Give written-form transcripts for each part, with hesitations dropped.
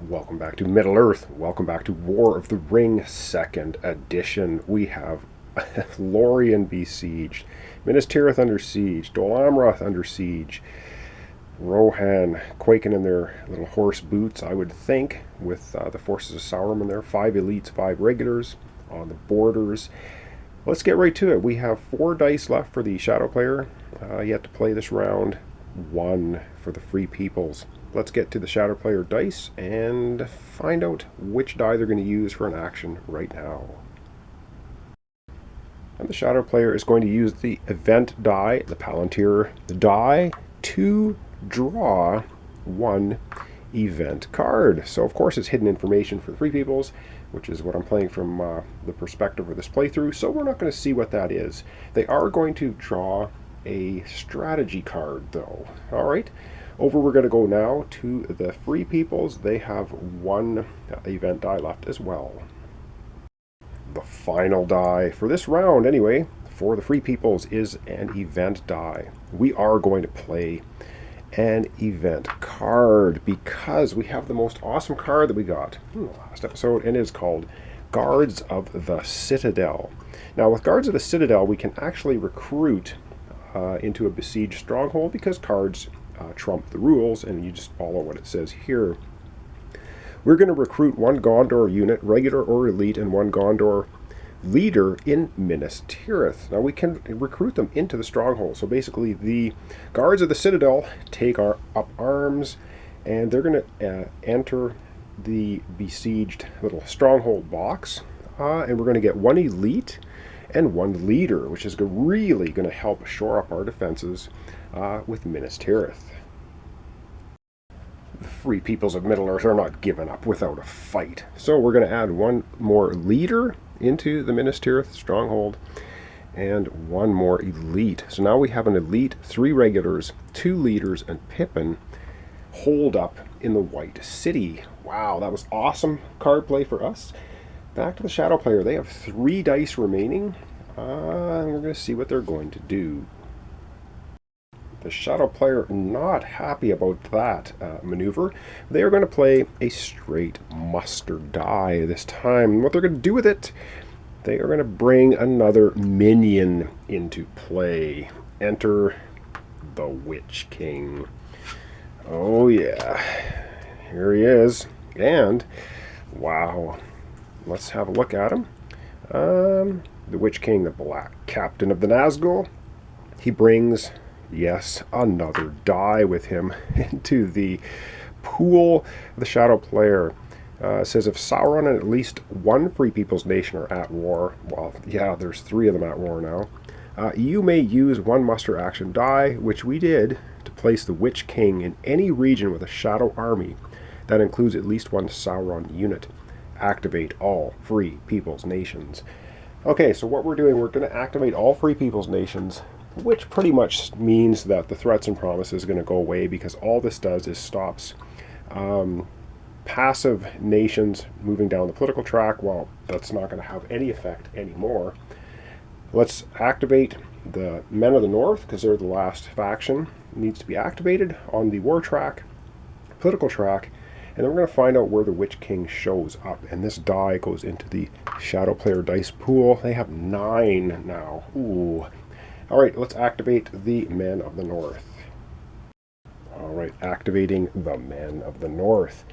Welcome back to Middle Earth. Welcome back to War of the Ring 2nd Edition. We have Lorien besieged, Minas Tirith under siege, Dol Amroth under siege, Rohan quaking in their little horse boots, I would think, with the forces of Sauron there. 5 elites, 5 regulars on the borders. Let's get right to it. We have 4 dice left for the Shadow player. Yet to play this round. 1 for the Free Peoples. Let's get to the Shadow player dice and find out which die they're going to use for an action right now. And the Shadow player is going to use the event die, the Palantir die, to draw 1 event card. So of course it's hidden information for the Free Peoples, which is what I'm playing from the perspective of this playthrough, so we're not going to see what that is. They are going to draw a strategy card though. Alright, we're going to go now to the Free Peoples. They have 1 event die left as well. The final die for this round anyway, for the Free Peoples, is an event die. We are going to play an event card because we have the most awesome card that we got in the last episode, and it is called Guards of the Citadel. Now with Guards of the Citadel we can actually recruit into a besieged stronghold because cards trump the rules, and you just follow what it says here. We're going to recruit 1 Gondor unit, regular or elite, and 1 Gondor leader in Minas Tirith. Now we can recruit them into the stronghold. So basically the Guards of the Citadel take up arms, and they're going to enter the besieged little stronghold box, and we're going to get 1 elite and 1 leader, which is really going to help shore up our defenses with Minas Tirith. The Free Peoples of Middle-earth are not giving up without a fight. So we're going to add 1 more leader into the Minas Tirith stronghold and 1 more elite. So now we have an elite, 3 regulars, 2 leaders, and Pippin holed up in the White City. Wow, that was awesome card play for us. Back to the Shadow player. They have 3 dice remaining, and we're going to see what they're going to do. The Shadow player not happy about that maneuver. They are going to play a straight muster die this time. What they're going to do with it, they are going to bring another minion into play. Enter the Witch King. Oh yeah, here he is. And wow, let's have a look at him. The Witch King, the Black Captain of the Nazgul. He brings, yes, another die with him into the pool of the Shadow player. It says if Sauron and at least 1 Free People's nation are at war, well, yeah, there's 3 of them at war now, you may use 1 muster action die, which we did, to place the Witch King in any region with a Shadow army that includes at least 1 Sauron unit. Activate all Free People's nations. Okay, so what we're doing, we're going to activate all Free People's nations, which pretty much means that the threats and promises are going to go away, because all this does is stops passive nations moving down the political track. Well, that's not going to have any effect anymore. Let's activate the Men of the North, because they're the last faction. It needs to be activated on the war track, political track, and then we're going to find out where the Witch King shows up. And this die goes into the Shadow player dice pool. They have 9 now. Ooh. Alright, let's activate the Men of the North. Alright, activating the Men of the North.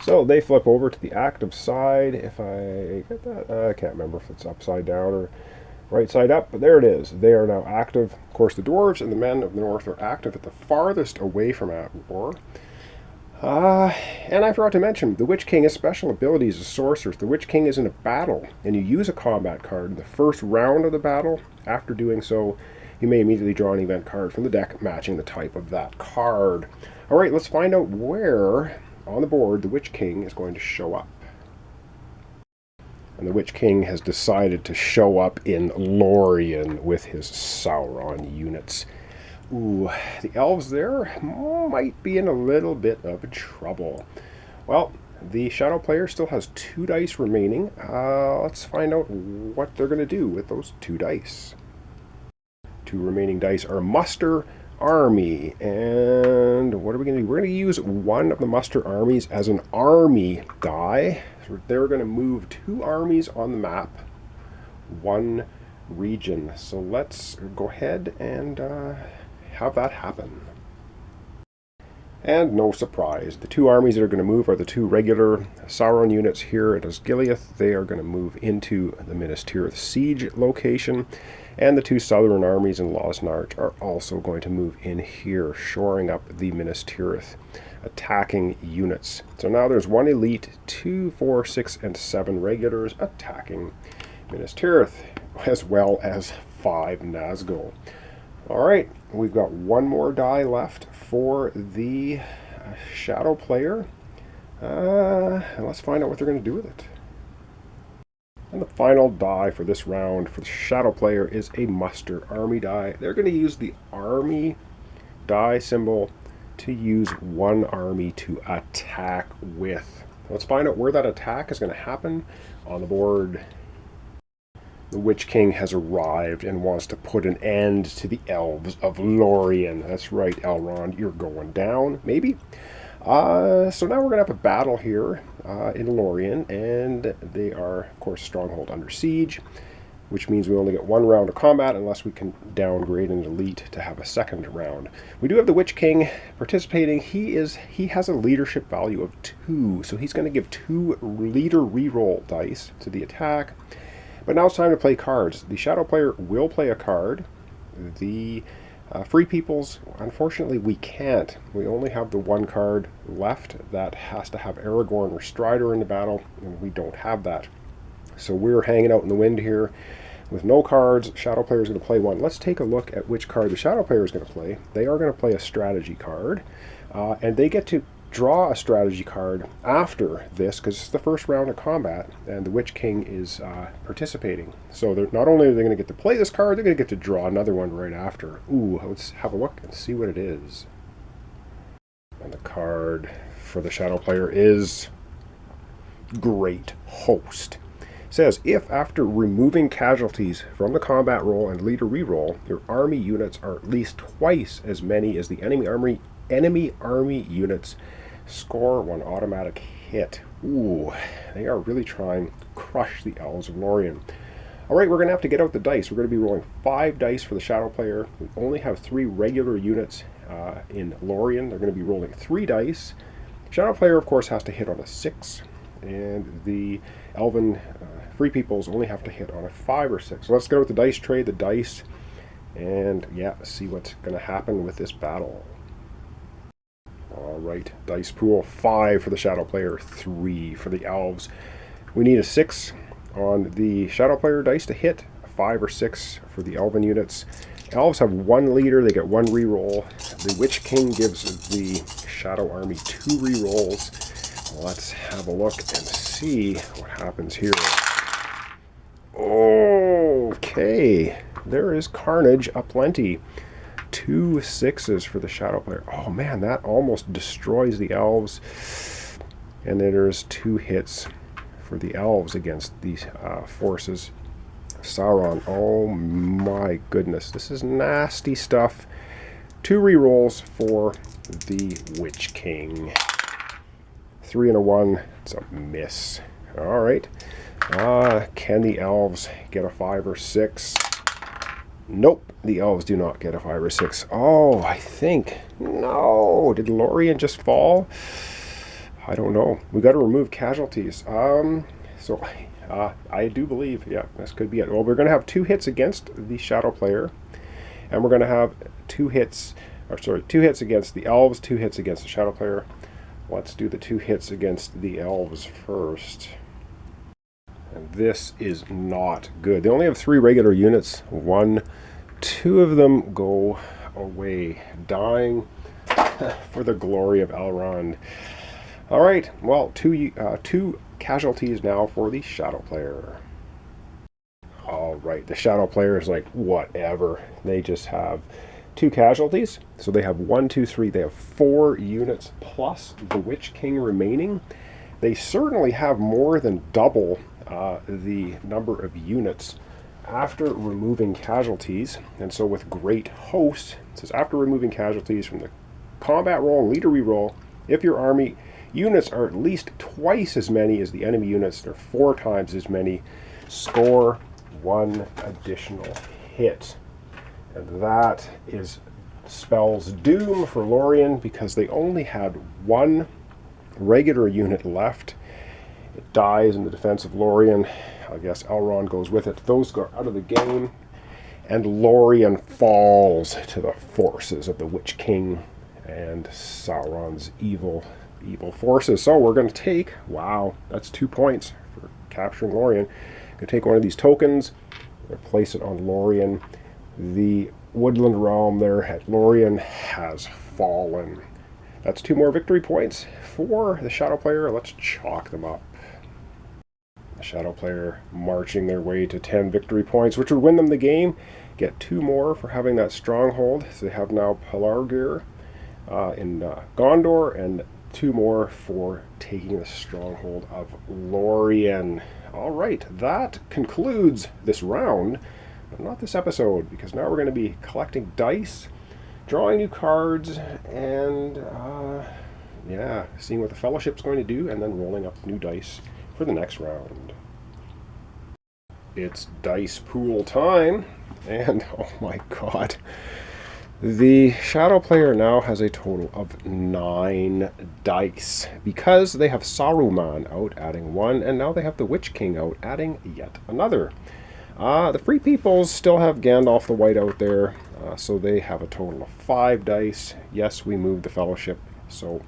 So they flip over to the active side. If I get that, I can't remember if it's upside down or right side up, but there it is. They are now active. Of course, the dwarves and the Men of the North are active at the farthest away from at war. And I forgot to mention, the Witch King has special abilities as sorcerers. The Witch King is in a battle, and you use a combat card in the first round of the battle. After doing so, you may immediately draw an event card from the deck matching the type of that card. Alright, let's find out where on the board the Witch King is going to show up. And the Witch King has decided to show up in Lorien with his Sauron units. Ooh, the elves there might be in a little bit of trouble. Well, the Shadow player still has 2 dice remaining. Let's find out what they're going to do with those 2 dice. 2 remaining dice are muster, army. And what are we going to do? We're going to use one of the muster armies as an army die. So they're going to move 2 armies on the map, 1 region. So let's go ahead and have that happen. And no surprise, the 2 armies that are going to move are the 2 regular Sauron units here at Osgiliath. They are going to move into the Minas Tirith siege location. And the 2 southern armies in Losnart are also going to move in here, shoring up the Minas Tirith attacking units. So now there's 1 elite, 2, 4, 6, and 7 regulars attacking Minas Tirith, as well as 5 Nazgul. Alright, we've got 1 more die left for the Shadow player. And let's find out what they're going to do with it. And the final die for this round for the Shadow player is a muster army die. They're going to use the army die symbol to use 1 army to attack with. Let's find out where that attack is going to happen on the board. The Witch King has arrived and wants to put an end to the elves of Lorien. That's right, Elrond, you're going down, maybe? So now we're going to have a battle here in Lorien, and they are, of course, stronghold under siege, which means we only get 1 round of combat unless we can downgrade an elite to have a 2nd round. We do have the Witch King participating. He has a leadership value of 2, so he's going to give 2 leader reroll dice to the attack. But now it's time to play cards. The Shadow player will play a card. The Free Peoples, unfortunately, we can't. We only have the 1 card left that has to have Aragorn or Strider in the battle, and we don't have that. So we're hanging out in the wind here with no cards. Shadow player is going to play 1. Let's take a look at which card the Shadow player is going to play. They are going to play a strategy card, and they get to draw a strategy card after this because it's the first round of combat and the Witch King is participating. So they're not only are they going to get to play this card, they're going to get to draw another one right after. Ooh, let's have a look and see what it is. And the card for the Shadow player is Great Host. It says, if after removing casualties from the combat roll and leader reroll, your army units are at least twice as many as the enemy army units, score 1 automatic hit. Ooh, they are really trying to crush the elves of Lorien. Alright, we're going to have to get out the dice. We're going to be rolling 5 dice for the Shadow player. We only have 3 regular units in Lorien. They're going to be rolling 3 dice. Shadow player, of course, has to hit on a 6. And the Elven Free Peoples only have to hit on a 5 or 6. So let's go with the dice tray, the dice, and yeah, see what's going to happen with this battle. Alright, dice pool 5 for the Shadow player, 3 for the elves. We need a 6 on the Shadow player dice to hit, a 5 or 6 for the elven units. Elves have 1 leader, they get 1 reroll. The Witch King gives the Shadow army 2 rerolls. Let's have a look and see what happens here. Okay, there is carnage aplenty. 2 6s for the Shadow player. Oh man, that almost destroys the elves. And then there's 2 hits for the elves against these forces of Sauron. Oh my goodness, this is nasty stuff. 2 rerolls for the Witch King. 3 and a 1, it's a miss. Alright, can the elves get a 5 or 6? Nope, the elves do not get a 5 or 6. Oh, I think. No, did Lorien just fall? I don't know. We got to remove casualties. So I do believe, yeah, this could be it. Well, we're going to have 2 hits against the Shadow player, and we're going to have 2 hits against the elves, 2 hits against the Shadow player. Let's do the 2 hits against the elves first. And this is not good. They only have 3 regular units. 2 of them go away, dying for the glory of Elrond. All right, well, 2 casualties now for the Shadow player. All right, the Shadow player is like, whatever. They just have 2 casualties. So they have 1, 2, 3. They have 4 units plus the Witch King remaining. They certainly have more than double the number of units after removing casualties, and so with Great Host, it says after removing casualties from the combat roll and leader reroll, if your army units are at least twice as many as the enemy units, they're 4 times as many, score 1 additional hit. And that spells doom for Lorien because they only had 1 regular unit left. It dies in the defense of Lorien. I guess Elrond goes with it. Those go out of the game. And Lorien falls to the forces of the Witch King and Sauron's evil forces. So we're going to take, wow, that's 2 points for capturing Lorien. Going to take one of these tokens, place it on Lorien. The woodland realm there at Lorien has fallen. That's 2 more victory points for the Shadow player. Let's chalk them up. The Shadow player marching their way to 10 victory points, which would win them the game. Get 2 more for having that stronghold. So they have now Pelargir in Gondor, and 2 more for taking the stronghold of Lorien. All right, that concludes this round, but not this episode, because now we're going to be collecting dice, drawing new cards, and yeah, seeing what the Fellowship's going to do, and then rolling up new dice for the next round. It's dice pool time, and oh my god. The Shadow player now has a total of 9 dice, because they have Saruman out, adding 1, and now they have the Witch King out, adding yet another. The Free Peoples still have Gandalf the White out there, so they have a total of 5 dice. Yes, we moved the Fellowship, so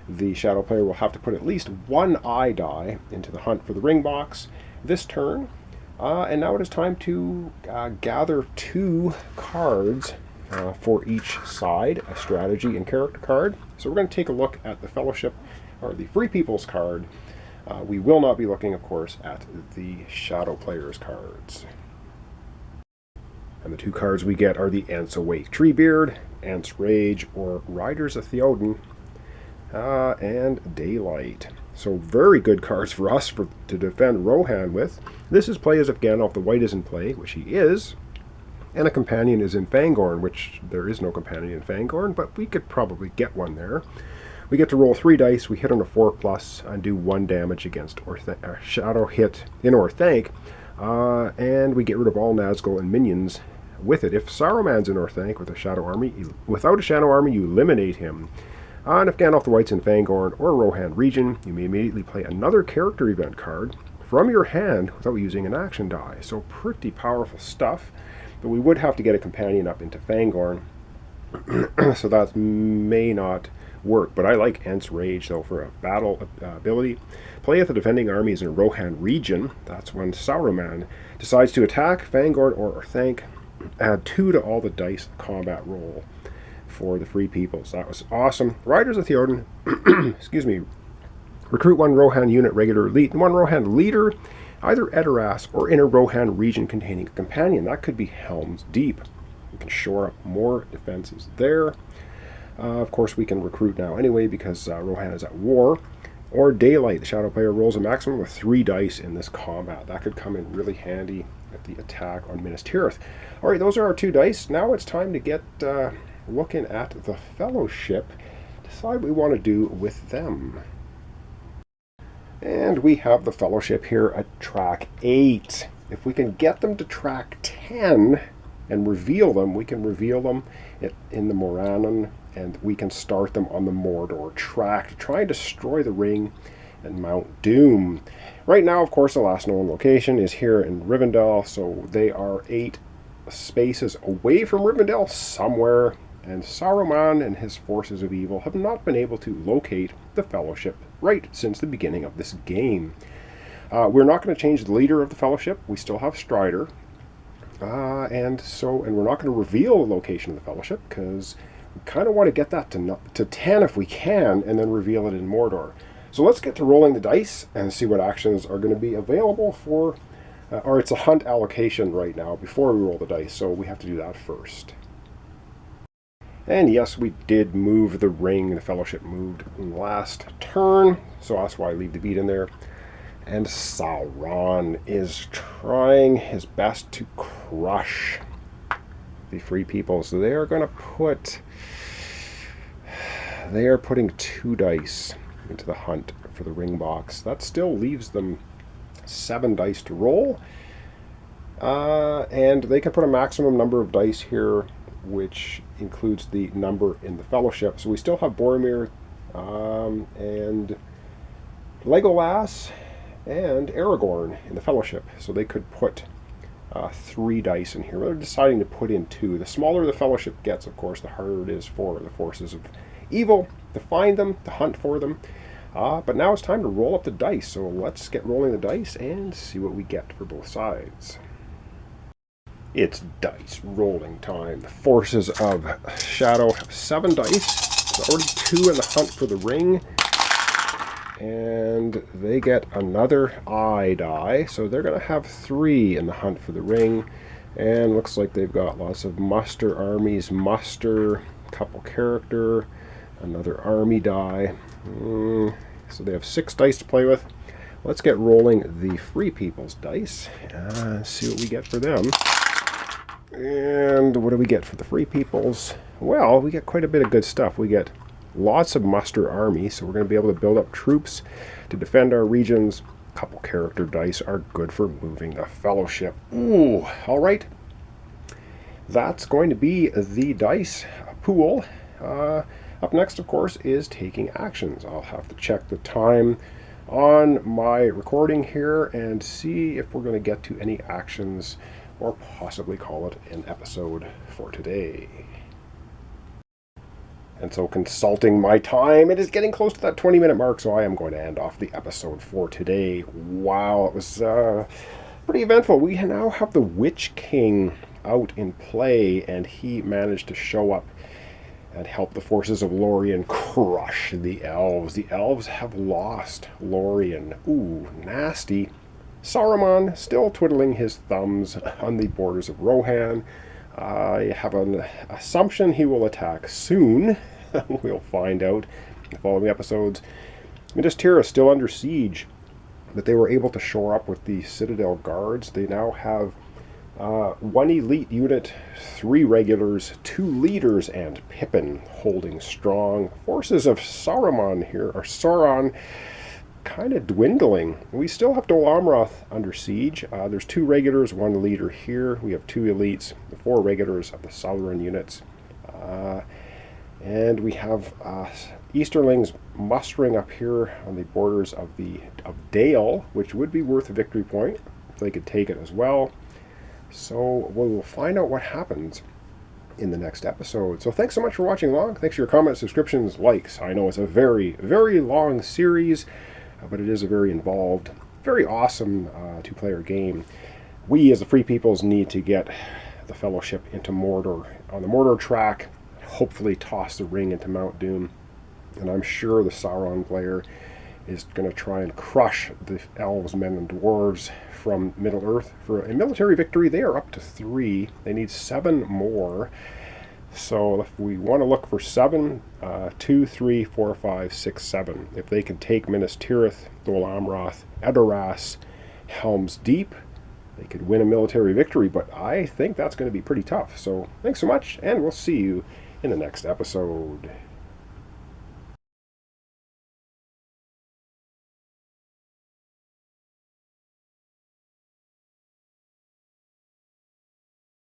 the Shadow player will have to put at least 1 eye die into the hunt for the ring box this turn. And now it is time to gather 2 cards for each side, a strategy and character card. So we're going to take a look at the Fellowship, or the Free People's card. We will not be looking, of course, at the Shadow player's cards. And the 2 cards we get are the Ents Awake Treebeard, Ents Rage, or Riders of Theoden, and Daylight. So very good cards for us to defend Rohan with. This is play as if Gandalf the White is in play, which he is, and a companion is in Fangorn, which there is no companion in Fangorn, but we could probably get one there. We get to roll 3 dice, we hit on a 4+, and do 1 damage against Shadow hit in Orthanc, and we get rid of all Nazgul and minions with it. If Saruman's in Orthanc with a Shadow army, without a Shadow army, you eliminate him. And if Gandalf the White's in Fangorn or Rohan region, you may immediately play another character event card from your hand without using an action die. So pretty powerful stuff. But we would have to get a companion up into Fangorn, so that may not work. But I like Ents Rage, though, for a battle ability. Play if the defending army is in Rohan region. That's when Saruman decides to attack Fangorn or Orthanc. Add 2 to all the dice combat roll for the Free Peoples. That was awesome. Riders of Theoden, excuse me, recruit 1 Rohan unit regular elite and 1 Rohan leader, either Edoras or in a Rohan region containing a companion. That could be Helm's Deep. We can shore up more defenses there. Of course, we can recruit now anyway because Rohan is at war. Or Daylight. The Shadow player rolls a maximum of 3 dice in this combat. That could come in really handy at the attack on Minas Tirith. Alright, those are our 2 dice. Now it's time to get looking at the Fellowship. Decide what we want to do with them. And we have the Fellowship here at track 8. If we can get them to track 10 and reveal them, we can reveal them in the Morannon, and we can start them on the Mordor track to try and destroy the ring and Mount Doom. Right now, of course, the last known location is here in Rivendell, so they are 8 spaces away from Rivendell somewhere, and Saruman and his forces of evil have not been able to locate the Fellowship right since the beginning of this game. We're not going to change the leader of the Fellowship. We still have Strider, and we're not going to reveal the location of the Fellowship because we kind of want to get that to 10 if we can, and then reveal it in Mordor. So let's get to rolling the dice and see what actions are going to be available for, or it's a hunt allocation right now before we roll the dice, so we have to do that first. And yes, we did move the ring. The Fellowship moved last turn, so that's why I leave the beat in there. And Sauron is trying his best to crush the free people. So they are going to put... They are putting 2 dice into the hunt for the ring box. That still leaves them 7 dice to roll. And they can put a maximum number of dice here, which includes the number in the fellowship. So we still have Boromir and Legolas and Aragorn in the fellowship. So they could put 3 dice in here. They're deciding to put in 2. The smaller the fellowship gets, of course, the harder it is for the forces of evil to find them, to hunt for them. But now it's time to roll up the dice. So let's get rolling the dice and see what we get for both sides. It's dice rolling time. The forces of Shadow have 7 dice. There's already 2 in the hunt for the ring. And they get another eye die. So they're going to have 3 in the hunt for the ring. And looks like they've got lots of muster armies, muster, couple character, another army die. So they have 6 dice to play with. Let's get rolling the free people's dice. See what we get for them. And what do we get for the free peoples? Well, we get quite a bit of good stuff. We get lots of muster army, so we're going to be able to build up troops to defend our regions. A couple character dice are good for moving the fellowship. Ooh, all right. That's going to be the dice pool. Up next, of course, is taking actions. I'll have to check the time on my recording here and see if we're going to get to any actions or possibly call it an episode for today. And so consulting my time, it is getting close to that 20-minute mark, so I am going to end off the episode for today. Wow, it was pretty eventful. We now have the Witch King out in play, and he managed to show up and help the forces of Lorien crush the elves. The elves have lost Lorien. Ooh, nasty. Saruman still twiddling his thumbs on the borders of Rohan. I have an assumption he will attack soon. We'll find out in the following episodes. Minas Tirith is still under siege, but they were able to shore up with the Citadel Guards. They now have 1 elite unit, 3 regulars, 2 leaders, and Pippin holding strong. Forces of Saruman here, or Sauron, kind of dwindling. We still have Dol Amroth under siege. There's 2 regulars, 1 leader here. We have 2 elites, the 4 regulars of the Sauron units. And we have Easterlings mustering up here on the borders of Dale, which would be worth a victory point if they could take it as well. So we'll find out what happens in the next episode. So thanks so much for watching along. Thanks for your comments, subscriptions, likes. I know it's a very, very long series, but it is a very involved, very awesome 2-player game. We as the Free Peoples need to get the Fellowship into Mordor, on the Mordor track, hopefully toss the ring into Mount Doom. And I'm sure the Sauron player is going to try and crush the elves, men, and dwarves from Middle-earth. For a military victory, they are up to 3. They need 7 more. So if we want to look for 7, 2, 3, 4, 5, 6, 7. If they can take Minas Tirith, Dol Amroth, Edoras, Helm's Deep, they could win a military victory, but I think that's going to be pretty tough. So thanks so much, and we'll see you in the next episode.